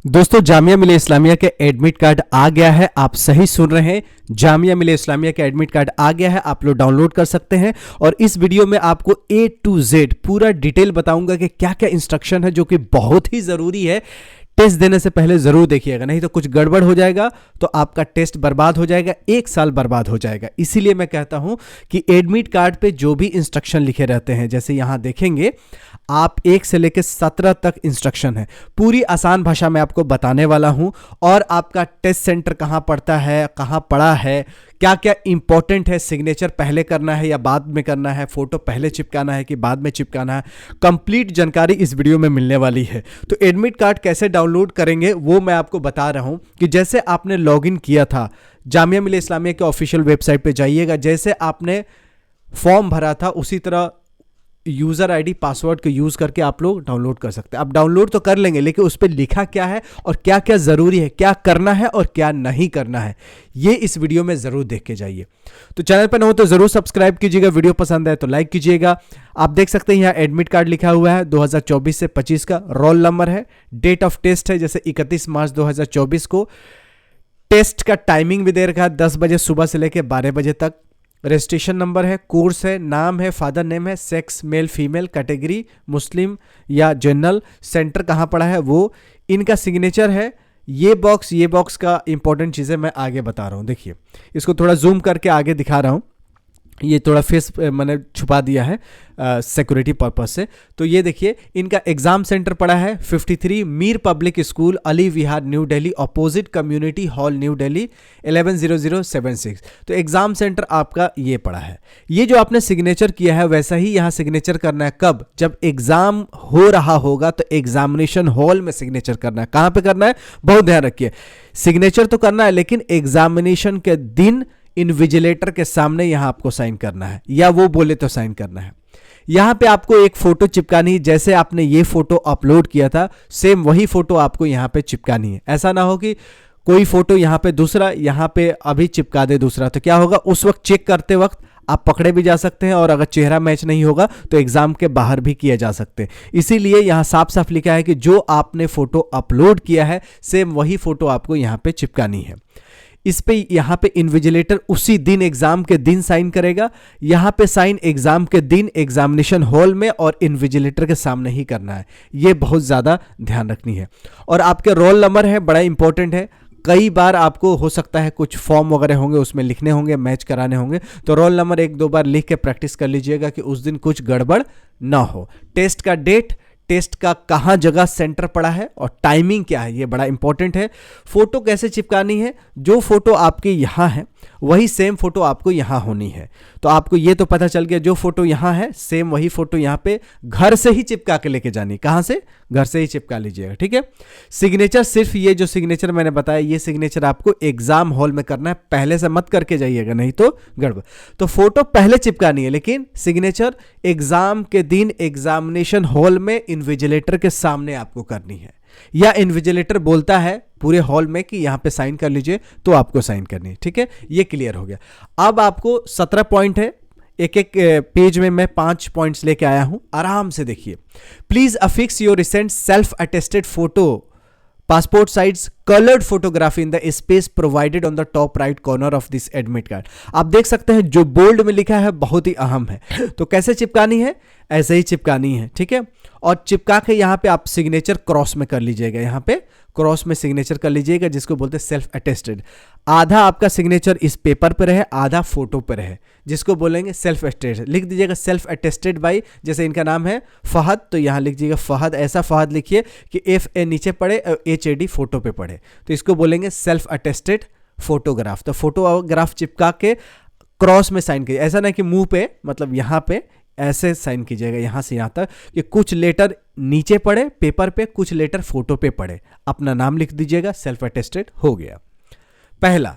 दोस्तों जामिया मिलिया इस्लामिया के admit card आ गया है। आप सही सुन रहे हैं, जामिया मिलिया इस्लामिया का एडमिट कार्ड आ गया है। आप लोग डाउनलोड कर सकते हैं और इस वीडियो में आपको A to Z पूरा डिटेल बताऊंगा कि क्या क्या इंस्ट्रक्शन है, जो कि बहुत ही ज़रूरी है। टेस्ट देने से पहले ज़रूर देखिएगा, नहीं तो कुछ गड़बड़ हो जाएगा तो आपका टेस्ट बर्बाद हो जाएगा, 1 साल बर्बाद हो जाएगा। इसीलिए मैं कहता हूं कि एडमिट कार्ड पे जो भी इंस्ट्रक्शन लिखे रहते हैं, जैसे यहां देखेंगे आप 1 से लेकर 17 तक इंस्ट्रक्शन है, पूरी आसान भाषा में आपको बताने वाला हूं। और आपका टेस्ट सेंटर कहां पड़ता है, कहां पड़ा है, क्या क्या इंपॉर्टेंट है, सिग्नेचर पहले करना है या बाद में करना है, फोटो पहले चिपकाना है कि बाद में चिपकाना है, कंप्लीट जानकारी इस वीडियो में मिलने वाली है। तो एडमिट कार्ड कैसे डाउनलोड करेंगे वो मैं आपको बता रहा हूं कि जैसे आपने लॉगिन किया था जामिया मिलिया इस्लामिया के ऑफिशियल वेबसाइट पे जाइएगा, जैसे आपने फॉर्म भरा था उसी तरह यूज़र आईडी पासवर्ड को यूज़ करके आप लोग डाउनलोड कर सकते हैं। आप डाउनलोड तो कर लेंगे, लेकिन उस पर लिखा क्या है और क्या क्या ज़रूरी है, क्या करना है और क्या नहीं करना है, ये इस वीडियो में ज़रूर देख के जाइए। तो चैनल पर न हो तो ज़रूर सब्सक्राइब कीजिएगा, वीडियो पसंद है तो लाइक कीजिएगा। आप देख सकते हैं यहाँ एडमिट कार्ड लिखा हुआ है 2024 से 25 का, रोल नंबर है, डेट ऑफ टेस्ट है जैसे 31 मार्च 2024 को, टेस्ट का टाइमिंग भी दे रखा है 10 बजे सुबह से लेकर 12 बजे तक, रजिस्ट्रेशन नंबर है, कोर्स है, नाम है, फादर नेम है, सेक्स मेल फीमेल, कैटेगरी मुस्लिम या जनरल, सेंटर कहाँ पड़ा है वो, इनका सिग्नेचर है। ये बॉक्स का इंपॉर्टेंट चीज़ें मैं आगे बता रहा हूँ। देखिए इसको थोड़ा जूम करके आगे दिखा रहा हूँ, ये थोड़ा फेस मैंने छुपा दिया है सिक्योरिटी पर्पस से। तो ये देखिए इनका एग्जाम सेंटर पड़ा है 53 Mir public school, Ali Vihar, New Delhi, opposite community hall, New Delhi 110076। तो एग्जाम सेंटर आपका ये पड़ा है। ये जो आपने सिग्नेचर किया है वैसा ही यहाँ सिग्नेचर करना है। कब? जब एग्जाम हो रहा होगा तो एग्जामिनेशन हॉल में सिग्नेचर करना है। कहाँ पे करना है बहुत ध्यान रखिए, सिग्नेचर तो करना है लेकिन एग्जामिनेशन के दिन इन्विजिलेटर के सामने यहां आपको साइन करना है, या वो बोले तो साइन करना है। यहां पे आपको एक फोटो चिपकानी है, जैसे आपने ये फोटो अपलोड किया था सेम वही फोटो आपको यहां पे चिपकानी है। ऐसा ना हो कि कोई फोटो यहां पे दूसरा, यहां पे अभी चिपका दे दूसरा, तो क्या होगा उस वक्त चेक करते वक्त आप पकड़े भी जा सकते हैं और अगर चेहरा मैच नहीं होगा तो एग्जाम के बाहर भी किए जा सकते हैं। इसीलिए यहां साफ साफ लिखा है कि जो आपने फोटो अपलोड किया है सेम वही फोटो आपको यहां पे चिपकानी है। इस पे यहां पे इन्विजिलेटर उसी दिन एग्जाम के दिन साइन करेगा। यहां पे साइन एग्जाम के दिन एग्जामिनेशन हॉल में और इन्विजिलेटर के सामने ही करना है, ये बहुत ज्यादा ध्यान रखनी है। और आपके रोल नंबर है, बड़ा इंपॉर्टेंट है। कई बार आपको हो सकता है कुछ फॉर्म वगैरह होंगे उसमें लिखने होंगे, मैच कराने होंगे, तो रोल नंबर 1-2 बार लिख के प्रैक्टिस कर लीजिएगा कि उस दिन कुछ गड़बड़ ना हो। टेस्ट का डेट, टेस्ट का कहाँ जगह सेंटर पड़ा है और टाइमिंग क्या है, ये बड़ा इंपॉर्टेंट है। फोटो कैसे चिपकानी है, जो फोटो आपके यहाँ है वही सेम फोटो आपको यहाँ होनी है। तो आपको ये तो पता चल गया, जो फोटो यहाँ है सेम वही फोटो यहाँ पे घर से ही चिपका के लेके जानी। कहाँ से? घर से ही चिपका लीजिएगा, ठीक है। सिग्नेचर सिर्फ ये जो सिग्नेचर मैंने बताया, ये सिग्नेचर आपको एग्जाम हॉल में करना है, पहले से मत करके जाइएगा नहीं तो गड़बड़। तो फोटो पहले चिपकानी है लेकिन सिग्नेचर एग्जाम के दिन एग्जामिनेशन हॉल में इन्विजिलेटर के सामने आपको करनी है, या इन्विजिलेटर बोलता है पूरे हॉल में कि यहां पे साइन कर लीजिए तो आपको साइन करनी है, ठीक है। ये क्लियर हो गया। अब आपको 17 पॉइंट है, एक एक पेज में मैं 5 पॉइंट्स लेके आया हूं, आराम से देखिए। Please affix your recent self attested photo passport size colored photography in the space provided on the top right corner of this admit card। आप देख सकते हैं जो बोल्ड में लिखा है बहुत ही अहम है। तो कैसे चिपकानी है? ऐसे ही चिपकानी है, ठीक है। और चिपका के यहाँ पे आप सिग्नेचर क्रॉस में कर लीजिएगा, यहाँ पे क्रॉस में सिग्नेचर कर लीजिएगा, जिसको बोलते हैं सेल्फ अटेस्टेड। आधा आपका सिग्नेचर इस पेपर पर रहे, आधा फोटो पर रहे, जिसको बोलेंगे सेल्फ अटेस्टेड। लिख दीजिएगा सेल्फ अटेस्टेड बाई, जैसे इनका नाम है फहद तो यहाँ लिख दीजिएगा फहद, ऐसा फहद लिखिए कि FA नीचे पड़े और HAD फोटो पे पड़े, तो इसको बोलेंगे सेल्फ अटेस्टेड फोटोग्राफ। तो फोटोग्राफ चिपका के क्रॉस में साइन कीजिए, ऐसा ना कि मुंह पे, मतलब यहाँ पे ऐसे साइन कीजिएगा यहां से यहां तक कि कुछ लेटर नीचे पड़े पेपर पे, कुछ लेटर फोटो पे पड़े। अपना नाम लिख दीजिएगा, सेल्फ अटेस्टेड हो गया पहला।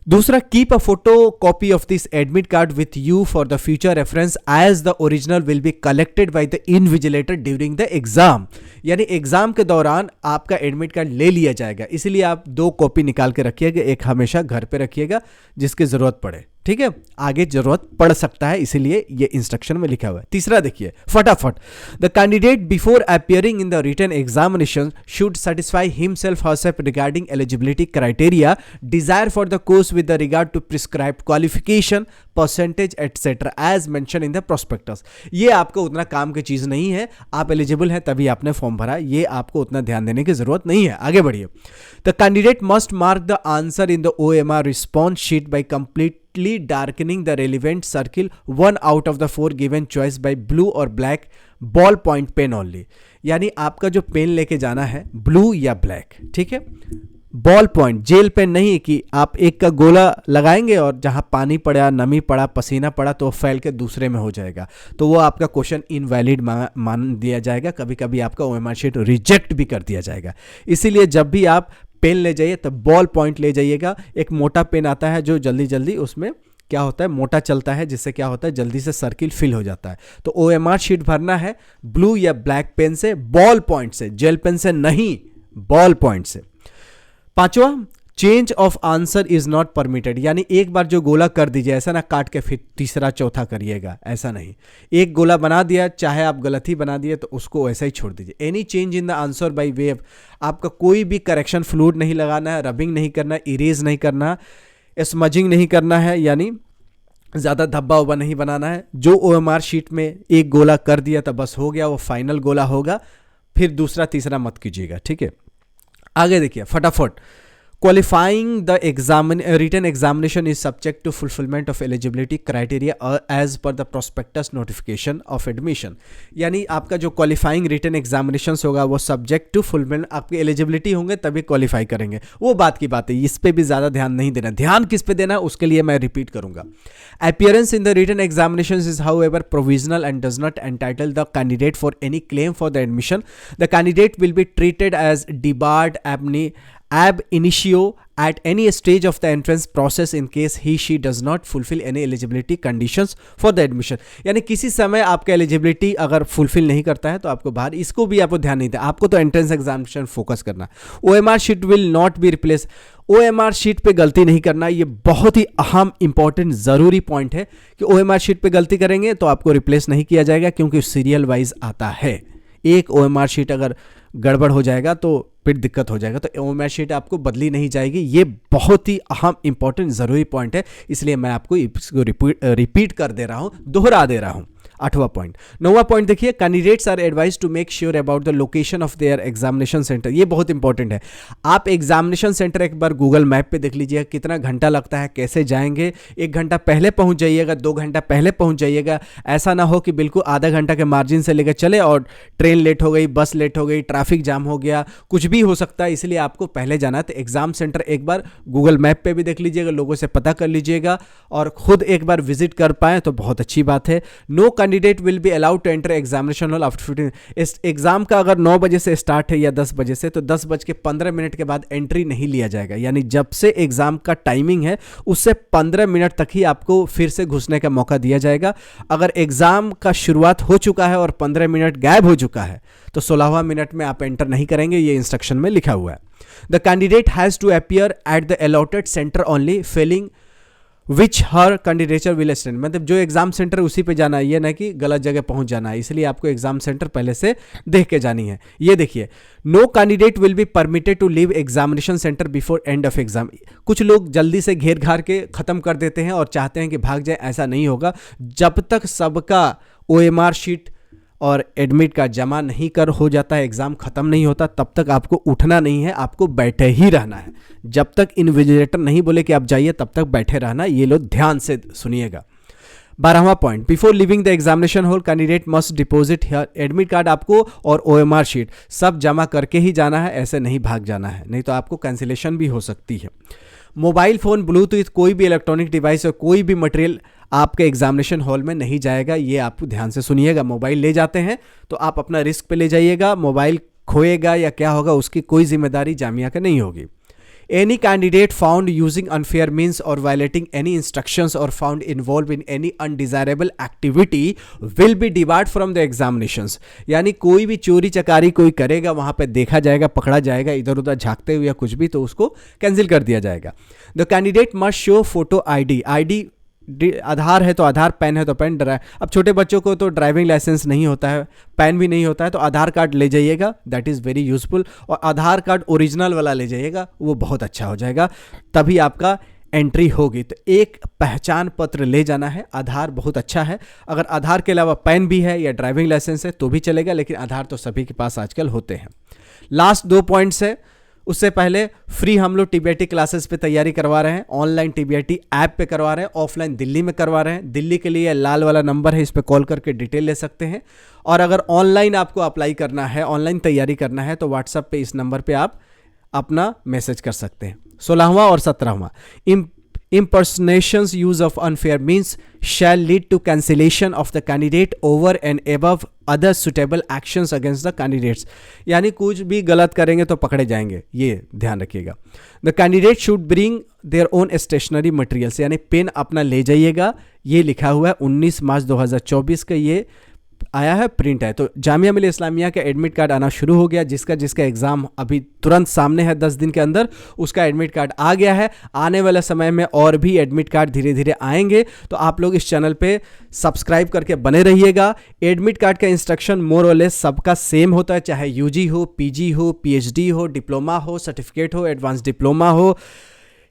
दूसरा, keep a photocopy of this admit card with you for the future reference as the original will be collected by the invigilator during the exam. यानी एग्जाम के दौरान आपका एडमिट कार्ड ले लिया जाएगा, इसलिए आप 2 कॉपी निकाल के रखिएगा, एक हमेशा घर पे रखिएगा जिसकी जरूरत पड़े, ठीक है, आगे जरूरत पड़ सकता है, इसीलिए ये इंस्ट्रक्शन में लिखा हुआ है। तीसरा देखिए फटाफट, the candidate before appearing in the written examination should satisfy himself herself regarding eligibility criteria, desire for the course with the regard to prescribed qualification, percentage etcetera as mention in the prospectus. ये आपको उतना काम की चीज नहीं है, आप eligible हैं तभी आपने फॉर्म भरा, ये आपको उतना ध्यान देने की जरूरत नहीं है। आगे बढ़िए, the candidate must mark the answer in the OMR response sheet by completely darkening the relevant circle 1 out of the 4 given choice by blue और black ball point pen only. यानी आपका जो पेन लेके जाना है ब्लू या black, ठीक है, बॉल पॉइंट, जेल पेन नहीं कि आप एक का गोला लगाएंगे और जहां पानी पड़ा, नमी पड़ा, पसीना पड़ा तो फैल के दूसरे में हो जाएगा, तो वो आपका क्वेश्चन इनवैलिड मान दिया जाएगा, कभी कभी आपका OMR शीट रिजेक्ट भी कर दिया जाएगा। इसीलिए जब भी आप पेन ले जाइए तो बॉल पॉइंट ले जाइएगा। एक मोटा पेन आता है जो जल्दी जल्दी उसमें क्या होता है, मोटा चलता है, जिससे क्या होता है जल्दी से सर्किल फिल हो जाता है। तो OMR शीट भरना है ब्लू या ब्लैक पेन से, बॉल पॉइंट से, जेल पेन से नहीं, बॉल पॉइंट से। पांचवा, change of answer is not permitted, यानी एक बार जो गोला कर दीजिए, ऐसा ना काट के फिर तीसरा चौथा करिएगा, ऐसा नहीं। एक गोला बना दिया, चाहे आप गलत ही बना दिए तो उसको ऐसा ही छोड़ दीजिए। Any change in the answer by wave, आपका कोई भी करेक्शन फ्लूइड नहीं लगाना है, रबिंग नहीं करना, इरेज नहीं करना, स्मजिंग नहीं करना है, यानी ज़्यादा धब्बा उब्बा नहीं बनाना है। जो OMR शीट में एक गोला कर दिया तो बस हो गया, वो फाइनल गोला होगा, फिर दूसरा तीसरा मत कीजिएगा, ठीक है। आगे देखिए फटाफट, qualifying the written examination is subject to fulfilment of eligibility criteria as per the prospectus notification of admission. यानी आपका जो क्वालिफाइंग रिटन एग्जामिनेशन होगा वो सब्जेक्ट टू फुलफिलमेंट, आपकी एलिजिबिलिटी होंगे तभी क्वालिफाई करेंगे, वो बात की बात है, इस पर भी ज़्यादा ध्यान नहीं देना। ध्यान किस पे देना उसके लिए मैं रिपीट करूंगा। Appearance in the written examination is however provisional and does not entitle the candidate for any claim for the admission. The candidate will be treated as debarred ab initio at any stage of the entrance process in case he she does not fulfill any eligibility conditions for the admission। यानी किसी समय आपका eligibility अगर fulfil नहीं करता है तो आपको बाहर, इसको भी आपको ध्यान नहीं देना, आपको तो एंट्रेंस एग्जामिनेशन फोकस करना। OMR sheet will not be replace, OMR sheet पे गलती नहीं करना, ये बहुत ही अहम इंपॉर्टेंट ज़रूरी पॉइंट है कि OMR शीट पे गलती करेंगे तो आपको रिप्लेस नहीं किया जाएगा, क्योंकि सीरियल वाइज आता है। एक OMR शीट अगर गड़बड़ हो जाएगा तो फिर दिक्कत हो जाएगा, तो OMR शीट आपको बदली नहीं जाएगी। ये बहुत ही अहम इंपॉर्टेंट ज़रूरी पॉइंट है, इसलिए मैं आपको इसको रिपीट कर दे रहा हूँ, दोहरा दे रहा हूँ। 8वां पॉइंट। 9वां पॉइंट देखिए, candidates are advise to make sure about the location of their examination centre. ये बहुत इंपॉर्टेंट है। आप एग्जामिनेशन सेंटर एक बार गूगल मैप पे देख लीजिएगा कितना घंटा लगता है, कैसे जाएंगे। 1 घंटा पहले पहुंच जाइएगा, 2 घंटा पहले पहुंच जाइएगा। ऐसा ना हो कि बिल्कुल आधा घंटा के मार्जिन से लेकर चले और ट्रेन लेट हो गई, बस लेट हो गई, ट्रैफिक जाम हो गया, कुछ भी हो सकता है। इसलिए आपको पहले जाना है। तो एग्जाम सेंटर एक बार गूगल मैप पे भी देख लीजिएगा, लोगों से पता कर लीजिएगा और खुद एक बार विजिट कर पाए तो बहुत अच्छी बात है। No candidate will be allowed to enter examination hall after 15। इस एग्जाम का अगर 9 बजे से स्टार्ट है या 10 बजे से, तो 10:15 के बाद एंट्री नहीं लिया जाएगा। यानी जब से एग्जाम का टाइमिंग है उससे 15 मिनट तक ही आपको फिर से घुसने का मौका दिया जाएगा। अगर एग्जाम का शुरुआत हो चुका है और 15 मिनट गायब हो चुका है तो 16वां मिनट में आप एंटर नहीं करेंगे, ये इंस्ट्रक्शन में लिखा हुआ है। The candidate has to appear at the allotted centre only, failing which her candidature will stand. मतलब जो एग्जाम सेंटर है उसी पे जाना है, ये ना कि गलत जगह पहुंच जाना है। इसलिए आपको एग्जाम सेंटर पहले से देख के जानी है। ये देखिए, no candidate will be permitted to leave examination centre before end of exam. कुछ लोग जल्दी से घेर घार के खत्म कर देते हैं और चाहते हैं कि भाग जाए, ऐसा नहीं होगा। जब तक सबका OMR शीट और एडमिट कार्ड जमा नहीं कर हो जाता है, एग्जाम खत्म नहीं होता, तब तक आपको उठना नहीं है, आपको बैठे ही रहना है। जब तक इन्विजिलेटर नहीं बोले कि आप जाइए तब तक बैठे रहना। ये लोग ध्यान से सुनिएगा। 12वां point, before leaving the examination hall candidate must deposit admit card आपको और OMR शीट सब जमा करके ही जाना है, ऐसे नहीं भाग जाना है, नहीं तो आपको कैंसिलेशन भी हो सकती है। मोबाइल फ़ोन, ब्लूटूथ, कोई भी इलेक्ट्रॉनिक डिवाइस और कोई भी मटेरियल आपके एग्जामिनेशन हॉल में नहीं जाएगा। ये आप ध्यान से सुनिएगा। मोबाइल ले जाते हैं तो आप अपना रिस्क पे ले जाइएगा। मोबाइल खोएगा या क्या होगा उसकी कोई जिम्मेदारी जामिया का नहीं होगी। Any candidate found using unfair means or violating any instructions or found involved in any undesirable activity will be debarred from the examinations। यानी कोई भी चोरी चकारी कोई करेगा, वहां पे देखा जाएगा, पकड़ा जाएगा इधर उधर झांकते हुए या कुछ भी, तो उसको कैंसिल कर दिया जाएगा। The candidate must show photo ID आधार है तो आधार, पैन है तो पैन, अब छोटे बच्चों को तो ड्राइविंग लाइसेंस नहीं होता है, पैन भी नहीं होता है, तो आधार कार्ड ले जाइएगा, दैट इज़ वेरी यूजफुल। और आधार कार्ड ओरिजिनल वाला ले जाइएगा, वो बहुत अच्छा हो जाएगा, तभी आपका एंट्री होगी। तो एक पहचान पत्र ले जाना है, आधार बहुत अच्छा है। अगर आधार के अलावा पैन भी है या ड्राइविंग लाइसेंस है तो भी चलेगा, लेकिन आधार तो सभी के पास आजकल होते हैं। लास्ट 2 पॉइंट्स है, उससे पहले फ्री हम लोग टीबीआईटी क्लासेस पे तैयारी करवा रहे हैं, ऑनलाइन टीबीआईटी ऐप पे करवा रहे हैं, ऑफलाइन दिल्ली में करवा रहे हैं। दिल्ली के लिए लाल वाला नंबर है, इस पे कॉल करके डिटेल ले सकते हैं। और अगर ऑनलाइन आपको अप्लाई करना है, ऑनलाइन तैयारी करना है, तो व्हाट्सएप पे इस नंबर पे आप अपना मैसेज कर सकते हैं। 16वां और 17वां, impersonations use of unfair means shall lead to cancellation of the candidate over and above other suitable actions against the candidates। यानी कुछ भी गलत करेंगे तो पकड़े जाएंगे, ये ध्यान रखिएगा। The candidate should bring their own stationery materials, यानी पेन अपना ले जाइएगा, ये लिखा हुआ है 19 मार्च 2024 का ये आया है, प्रिंट है। तो जामिया मिलिया इस्लामिया का एडमिट कार्ड आना शुरू हो गया, जिसका एग्ज़ाम अभी तुरंत सामने है 10 दिन के अंदर, उसका एडमिट कार्ड आ गया है। आने वाले समय में और भी एडमिट कार्ड धीरे धीरे आएंगे, तो आप लोग इस चैनल पे सब्सक्राइब करके बने रहिएगा। एडमिट कार्ड का इंस्ट्रक्शन मोर और लेस सबका सेम होता है, चाहे यूजी हो, पीजी हो, पीएचडी हो, डिप्लोमा हो, सर्टिफिकेट हो, एडवांस डिप्लोमा हो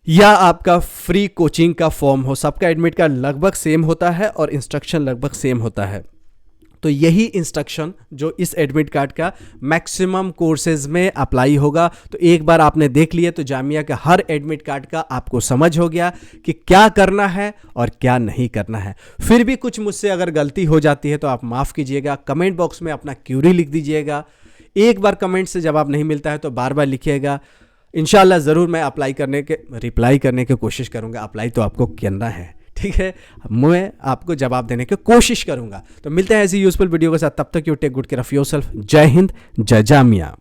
या आपका फ्री कोचिंग का फॉर्म हो, सबका एडमिट कार्ड लगभग सेम होता है और इंस्ट्रक्शन लगभग सेम होता है। तो यही इंस्ट्रक्शन जो इस एडमिट कार्ड का मैक्सिमम कोर्सेज में अप्लाई होगा। तो एक बार आपने देख लिया तो जामिया का हर एडमिट कार्ड का आपको समझ हो गया कि क्या करना है और क्या नहीं करना है। फिर भी कुछ मुझसे अगर गलती हो जाती है तो आप माफ़ कीजिएगा, कमेंट बॉक्स में अपना क्यूरी लिख दीजिएगा। एक बार कमेंट से जवाब नहीं मिलता है तो बार बार लिखिएगा, इंशाल्लाह ज़रूर मैं रिप्लाई करने की कोशिश करूँगा। अप्लाई तो आपको करना है, ठीक है, मैं आपको जवाब देने की कोशिश करूंगा। तो मिलते हैं ऐसी यूजफुल वीडियो के साथ, तब तक you take good care of yourself. जय हिंद, जय जामिया।